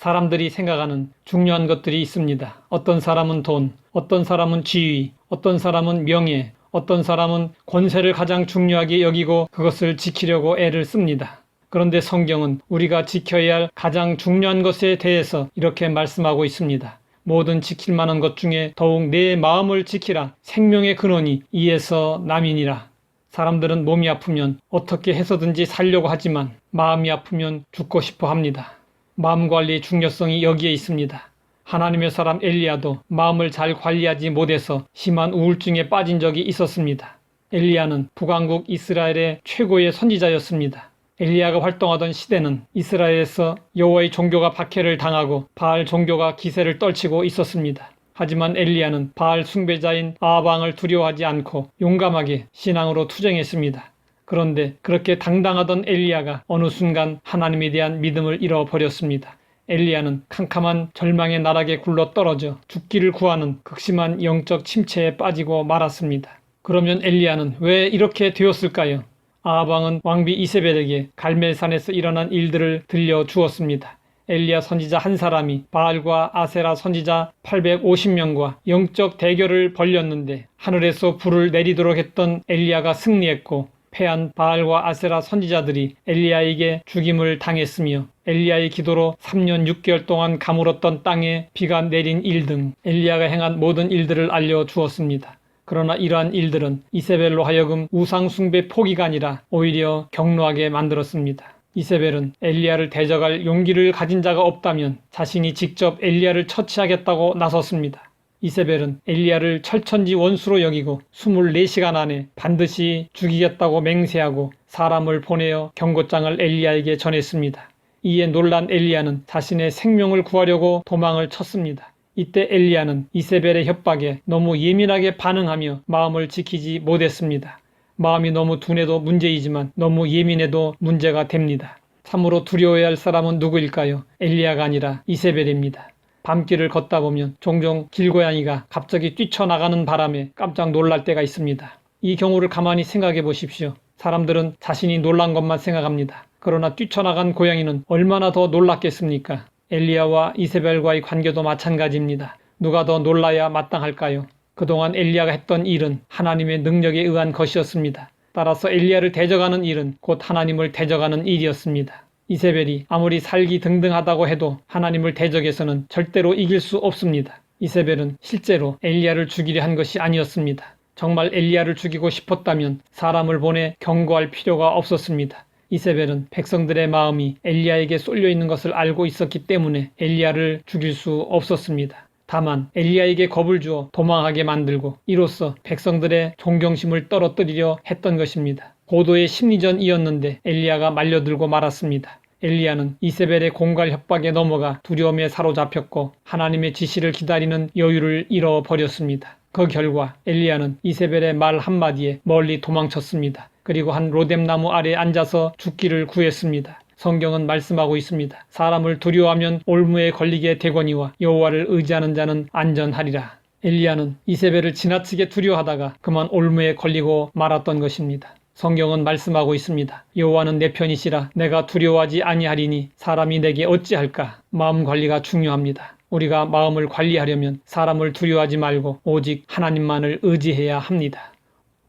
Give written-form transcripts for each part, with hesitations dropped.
사람들이 생각하는 중요한 것들이 있습니다. 어떤 사람은 돈, 어떤 사람은 지위, 어떤 사람은 명예, 어떤 사람은 권세를 가장 중요하게 여기고 그것을 지키려고 애를 씁니다. 그런데 성경은 우리가 지켜야 할 가장 중요한 것에 대해서 이렇게 말씀하고 있습니다. 모든 지킬 만한 것 중에 더욱 내 마음을 지키라. 생명의 근원이 이에서 남이니라. 사람들은 몸이 아프면 어떻게 해서든지 살려고 하지만 마음이 아프면 죽고 싶어 합니다. 마음 관리의 중요성이 여기에 있습니다. 하나님의 사람 엘리야도 마음을 잘 관리하지 못해서 심한 우울증에 빠진 적이 있었습니다. 엘리야는 북왕국 이스라엘의 최고의 선지자였습니다. 엘리야가 활동하던 시대는 이스라엘에서 여호와의 종교가 박해를 당하고 바알 종교가 기세를 떨치고 있었습니다. 하지만 엘리야는 바알 숭배자인 아합왕을 두려워하지 않고 용감하게 신앙으로 투쟁했습니다. 그런데 그렇게 당당하던 엘리야가 어느 순간 하나님에 대한 믿음을 잃어버렸습니다. 엘리야는 캄캄한 절망의 나락에 굴러 떨어져 죽기를 구하는 극심한 영적 침체에 빠지고 말았습니다. 그러면 엘리야는 왜 이렇게 되었을까요? 아합 왕은 왕비 이세벨에게 갈멜산에서 일어난 일들을 들려주었습니다. 엘리야 선지자 한 사람이 바알과 아세라 선지자 850명과 영적 대결을 벌였는데 하늘에서 불을 내리도록 했던 엘리야가 승리했고 패한 바알과 아세라 선지자들이 엘리야에게 죽임을 당했으며 엘리야의 기도로 3년 6개월 동안 가물었던 땅에 비가 내린 일 등 엘리야가 행한 모든 일들을 알려주었습니다. 그러나 이러한 일들은 이세벨로 하여금 우상 숭배 포기가 아니라 오히려 경노하게 만들었습니다. 이세벨은 엘리야를 대적할 용기를 가진 자가 없다면 자신이 직접 엘리야를 처치하겠다고 나섰습니다. 이세벨은 엘리야를 철천지 원수로 여기고 24시간 안에 반드시 죽이겠다고 맹세하고 사람을 보내어 경고장을 엘리야에게 전했습니다. 이에 놀란 엘리야는 자신의 생명을 구하려고 도망을 쳤습니다. 이때 엘리야는 이세벨의 협박에 너무 예민하게 반응하며 마음을 지키지 못했습니다. 마음이 너무 둔해도 문제이지만 너무 예민해도 문제가 됩니다. 참으로 두려워해야 할 사람은 누구일까요? 엘리야가 아니라 이세벨입니다. 밤길을 걷다 보면 종종 길고양이가 갑자기 뛰쳐나가는 바람에 깜짝 놀랄 때가 있습니다. 이 경우를 가만히 생각해 보십시오. 사람들은 자신이 놀란 것만 생각합니다. 그러나 뛰쳐나간 고양이는 얼마나 더 놀랐겠습니까? 엘리야와 이세벨과의 관계도 마찬가지입니다. 누가 더 놀라야 마땅할까요? 그동안 엘리야가 했던 일은 하나님의 능력에 의한 것이었습니다. 따라서 엘리야를 대적하는 일은 곧 하나님을 대적하는 일이었습니다. 이세벨이 아무리 살기 등등하다고 해도 하나님을 대적해서는 절대로 이길 수 없습니다. 이세벨은 실제로 엘리야를 죽이려 한 것이 아니었습니다. 정말 엘리야를 죽이고 싶었다면 사람을 보내 경고할 필요가 없었습니다. 이세벨은 백성들의 마음이 엘리야에게 쏠려 있는 것을 알고 있었기 때문에 엘리야를 죽일 수 없었습니다. 다만 엘리야에게 겁을 주어 도망하게 만들고 이로써 백성들의 존경심을 떨어뜨리려 했던 것입니다. 고도의 심리전이었는데 엘리야가 말려들고 말았습니다. 엘리야는 이세벨의 공갈 협박에 넘어가 두려움에 사로잡혔고 하나님의 지시를 기다리는 여유를 잃어버렸습니다. 그 결과 엘리야는 이세벨의 말 한마디에 멀리 도망쳤습니다. 그리고 한 로뎀나무 아래에 앉아서 죽기를 구했습니다. 성경은 말씀하고 있습니다. 사람을 두려워하면 올무에 걸리게 되거니와 여호와를 의지하는 자는 안전하리라. 엘리야는 이세벨을 지나치게 두려워하다가 그만 올무에 걸리고 말았던 것입니다. 성경은 말씀하고 있습니다. 여호와는 내 편이시라 내가 두려워하지 아니하리니 사람이 내게 어찌할까. 마음 관리가 중요합니다. 우리가 마음을 관리하려면 사람을 두려워하지 말고 오직 하나님만을 의지해야 합니다.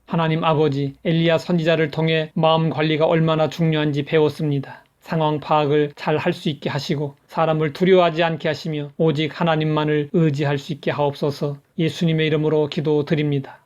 하나님 아버지, 엘리야 선지자를 통해 마음 관리가 얼마나 중요한지 배웠습니다. 상황 파악을 잘 할 수 있게 하시고 사람을 두려워하지 않게 하시며 오직 하나님만을 의지할 수 있게 하옵소서. 예수님의 이름으로 기도드립니다.